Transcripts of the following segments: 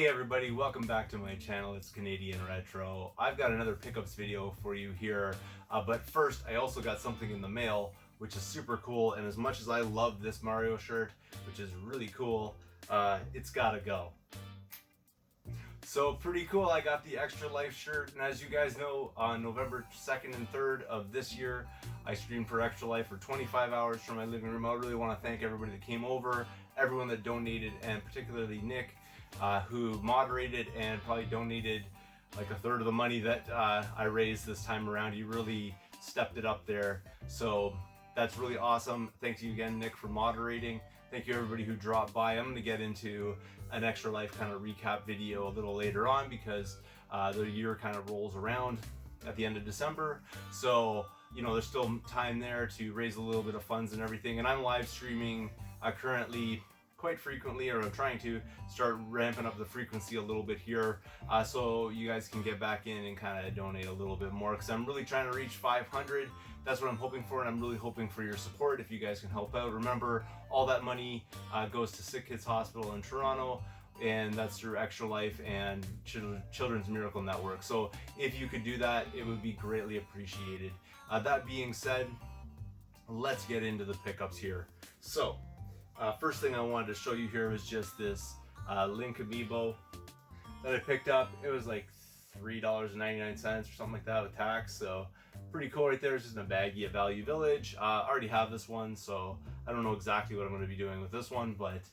Hey everybody, welcome back to my channel. It's Canadian Retro. I've got another pickups video for you here, but first I also got something in the mail which is super cool, and as much as I love this Mario shirt, which is really cool, it's gotta go. So pretty cool, I got the Extra Life shirt, and as you guys know, on November 2nd and 3rd of this year, I streamed for Extra Life for 25 hours from my living room. I really want to thank everybody that came over, everyone that donated, and particularly Nick, who moderated and probably donated like a third of the money that I raised this time around. He really stepped it up there. So that's really awesome. Thanks you again, Nick, for moderating. Thank you everybody who dropped by. I'm going to get into an Extra Life kind of recap video a little later on because the year kind of rolls around at the end of December. So, you know, there's still time there to raise a little bit of funds and everything. And I'm live streaming currently quite frequently, or I'm trying to start ramping up the frequency a little bit here, so you guys can get back in and kind of donate a little bit more, because I'm really trying to reach 500. That's what I'm hoping for, and I'm really hoping for your support if you guys can help out. Remember, all that money goes to Sick Kids Hospital in Toronto, and that's through Extra Life and Children's Miracle Network. So if you could do that, it would be greatly appreciated. That being said, let's get into the pickups here. So first thing I wanted to show you here was just this Link Amiibo that I picked up. It was like $3.99 or something like that with tax, so pretty cool right there. It's just in a baggie at Value Village. I already have this one, so I don't know exactly what I'm going to be doing with this one, but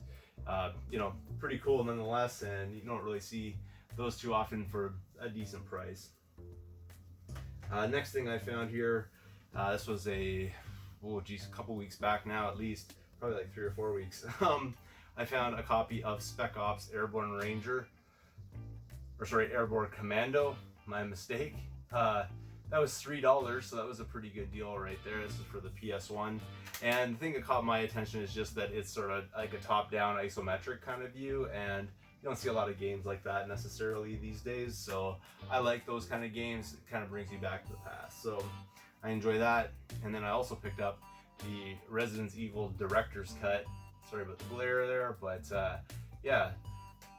you know, pretty cool nonetheless, and you don't really see those too often for a decent price. Next thing I found here, this was a couple weeks back now, at least probably like 3 or 4 weeks. I found a copy of Spec Ops Airborne Ranger, or sorry, Airborne Commando, my mistake. That was $3, so that was a pretty good deal right there. This is for the PS1. And the thing that caught my attention is just that it's sort of like a top-down isometric kind of view, and you don't see a lot of games like that necessarily these days, so I like those kind of games. It kind of brings you back to the past, so I enjoy that. And then I also picked up the Resident Evil Director's Cut. Sorry about the glare there, but yeah,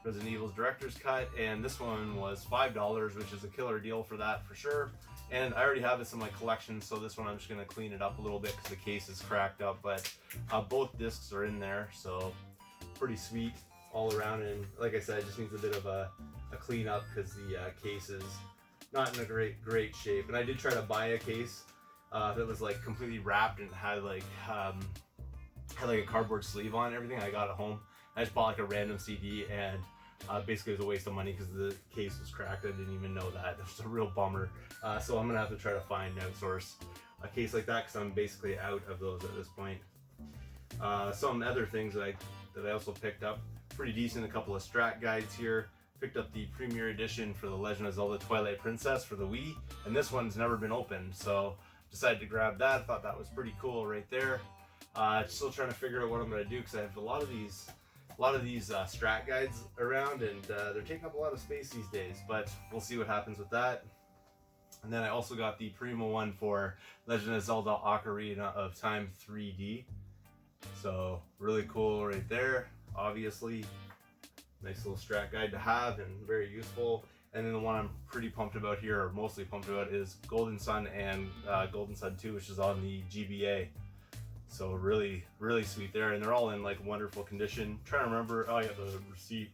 Resident Evil's Director's Cut, and this one was $5, which is a killer deal for that for sure. And I already have this in my collection, so this one I'm just going to clean it up a little bit because the case is cracked up, but both discs are in there, so pretty sweet all around. And like I said, it just needs a bit of a clean up because the case is not in a great shape. And I did try to buy a case that was like completely wrapped and had like a cardboard sleeve on and everything. I got it home. I just bought like a random CD, and basically it was a waste of money because the case was cracked. I didn't even know that. It was a real bummer. So I'm gonna have to try to find and outsource a case like that because I'm basically out of those at this point. Some other things that I also picked up, pretty decent. A couple of strat guides here. Picked up the Premier Edition for The Legend of Zelda Twilight Princess for the Wii, and this one's never been opened, so decided to grab that. Thought that was pretty cool right there. Still trying to figure out what I'm going to do because I have a lot of these strat guides around, and they're taking up a lot of space these days, but we'll see what happens with that. And then I also got the Primo one for Legend of Zelda Ocarina of Time 3D. So really cool right there, obviously. Nice little strat guide to have and very useful. And then the one I'm pretty pumped about here, or mostly pumped about, is Golden Sun and Golden Sun 2, which is on the GBA. So really, really sweet there. And they're all in like wonderful condition. I'm trying to remember, oh, I got the receipt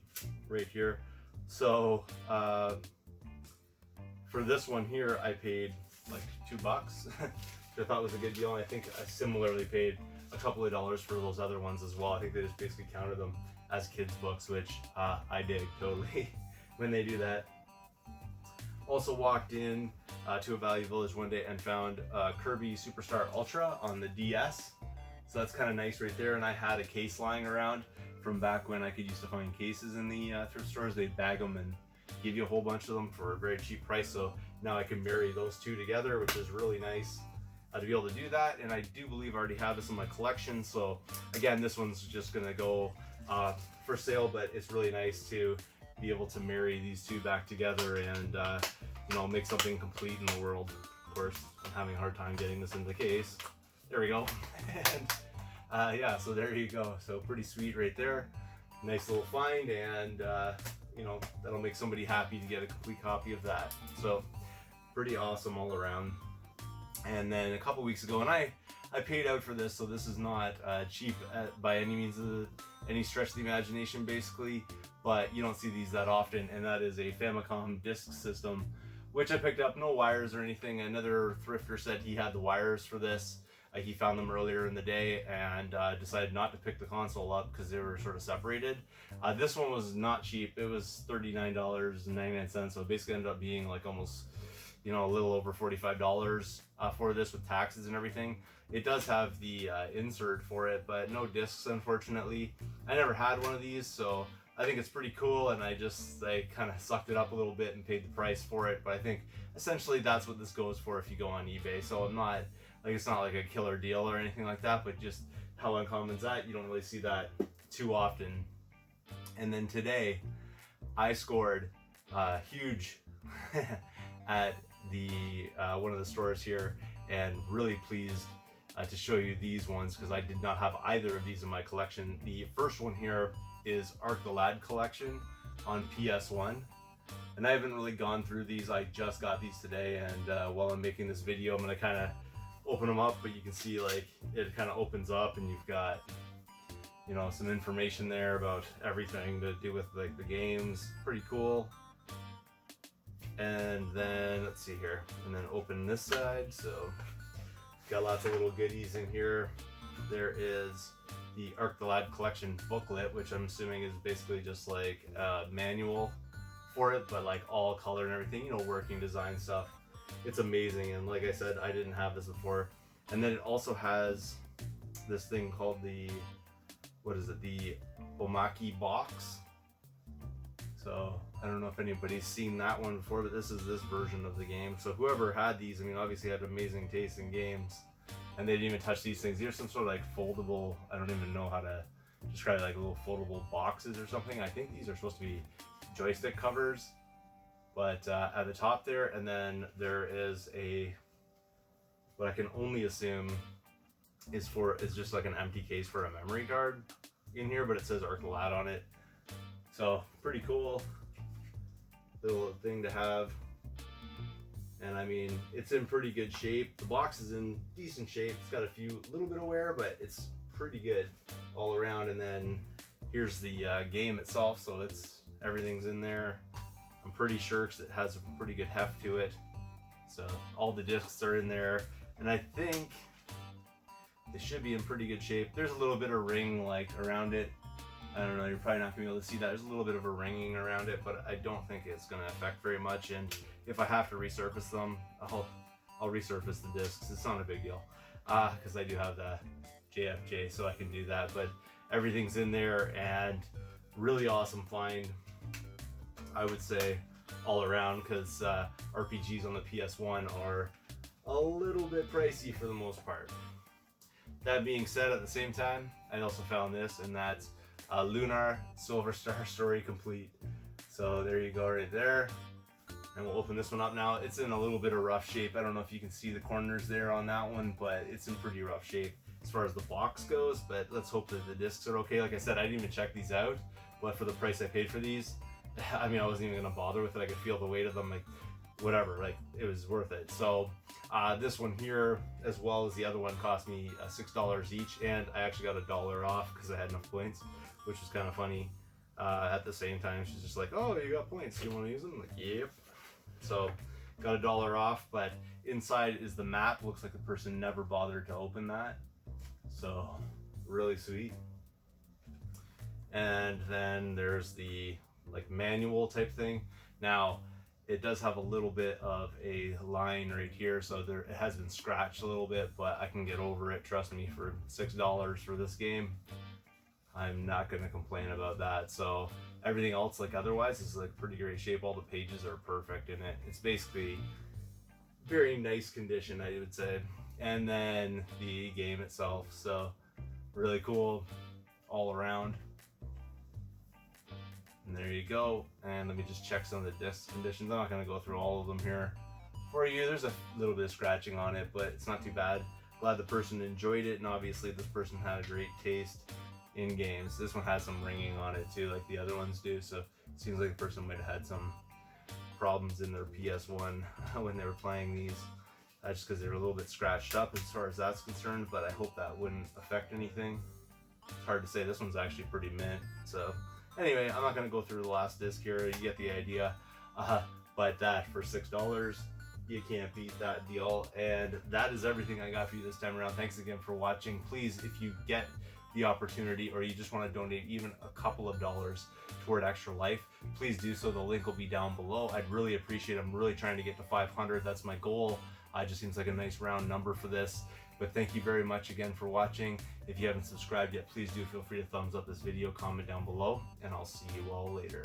right here. So for this one here, I paid like $2, which I thought was a good deal. And I think I similarly paid a couple of dollars for those other ones as well. I think they just basically counted them as kids books, which I dig totally when they do that. Also walked in to a Value Village one day and found Kirby Superstar Ultra on the DS. So that's kind of nice right there. And I had a case lying around from back when I could used to find cases in the thrift stores. They'd bag them and give you a whole bunch of them for a very cheap price. So now I can marry those two together, which is really nice to be able to do that. And I do believe I already have this in my collection. So again, this one's just gonna go for sale, but it's really nice to be able to marry these two back together and you know, make something complete in the world. Of course, I'm having a hard time getting this in the case. There we go. And yeah, so there you go. So pretty sweet right there. Nice little find, and you know, that'll make somebody happy to get a complete copy of that. So pretty awesome all around. And then a couple weeks ago, and I paid out for this, so this is not cheap by any means of any stretch of the imagination, basically, but you don't see these that often, and that is a Famicom disk system, which I picked up. No wires or anything. Another thrifter said he had the wires for this. He found them earlier in the day and decided not to pick the console up because they were sort of separated. This one was not cheap. It was $39.99, so it basically ended up being like almost, you know, a little over $45 for this with taxes and everything. It does have the insert for it, but no discs, unfortunately. I never had one of these, so I think it's pretty cool, and I kind of sucked it up a little bit and paid the price for it. But I think essentially that's what this goes for if you go on eBay. So I'm not like, it's not like a killer deal or anything like that, but just how uncommon is that? You don't really see that too often. And then today I scored huge at the one of the stores here, and really pleased to show you these ones because I did not have either of these in my collection. The first one here is Arc the Lad collection on PS1, and I haven't really gone through these. I just got these today, and while I'm making this video, I'm gonna kind of open them up, but you can see like it kind of opens up and you've got, you know, some information there about everything to do with like the games. Pretty cool. And then let's see here, and then open this side. So got lots of little goodies in here. There is the Arc the Lad collection booklet, which I'm assuming is basically just like a manual for it, but like all color and everything, you know, working design stuff. It's amazing, and like I said, I didn't have this before. And then it also has this thing called the, what is it, the Omaki box. So I don't know if anybody's seen that one before, but this is this version of the game. So whoever had these, I mean, obviously had amazing taste in games, and they didn't even touch these things. These are some sort of like foldable, I don't even know how to describe it, like little foldable boxes or something. I think these are supposed to be joystick covers, but at the top there, and then there is a, what I can only assume is just like an empty case for a memory card in here, but it says Arc the Lad on it. So pretty cool little thing to have. And I mean, it's in pretty good shape. The box is in decent shape. It's got a little bit of wear, but it's pretty good all around. And then here's the game itself. So everything's in there. I'm pretty sure because it has a pretty good heft to it. So all the discs are in there, and I think it should be in pretty good shape. There's a little bit of ring like around it. I don't know, you're probably not gonna be able to see that. There's a little bit of a ringing around it, but I don't think it's gonna affect very much. And if I have to resurface them, I'll resurface the discs. It's not a big deal, because I do have the JFJ, so I can do that. But everything's in there, and really awesome find, I would say, all around, because RPGs on the PS1 are a little bit pricey for the most part. That being said, at the same time, I also found this, and that's Lunar Silver Star Story Complete. So there you go right there. And we'll open this one up now. It's in a little bit of rough shape. I don't know if you can see the corners there on that one, but it's in pretty rough shape as far as the box goes. But let's hope that the discs are okay. Like I said, I didn't even check these out, but for the price I paid for these, I mean, I wasn't even gonna bother with it. I could feel the weight of them, like whatever, like it was worth it. So this one here, as well as the other one, cost me $6 each, and I actually got $1 off because I had enough points, which was kind of funny. At the same time, she's just like, "Oh, you got points. You want to use them?" I'm like, "Yep." So got $1 off, but inside is the map. Looks like the person never bothered to open that, so really sweet. And then there's the like manual type thing. Now it does have a little bit of a line right here, so it has been scratched a little bit, but I can get over it. Trust me, for $6 for this game, I'm not going to complain about that. So everything else, like otherwise, is like pretty great shape. All the pages are perfect in it. It's basically very nice condition, I would say. And then the game itself, so really cool all around. And there you go. And let me just check some of the disc conditions. I'm not going to go through all of them here for you. There's a little bit of scratching on it, but it's not too bad. Glad the person enjoyed it, and obviously this person had a great taste in games. This one has some ringing on it too, like the other ones do, so Seems like the person might have had some problems in their PS1 when they were playing these, just because they were a little bit scratched up as far as that's concerned, but I hope that wouldn't affect anything. It's hard to say. This one's actually pretty mint. So anyway, I'm not going to go through the last disc here. You get the idea. But that for $6, you can't beat that deal. And that is everything I got for you this time around. Thanks again for watching. Please, if you get the opportunity or you just want to donate even a couple of dollars toward Extra Life, please do so. The link will be down below. I'd really appreciate it. I'm really trying to get to 500. That's my goal. It just seems like a nice round number for this. But thank you very much again for watching. If you haven't subscribed yet, please do feel free to thumbs up this video, comment down below, and I'll see you all later.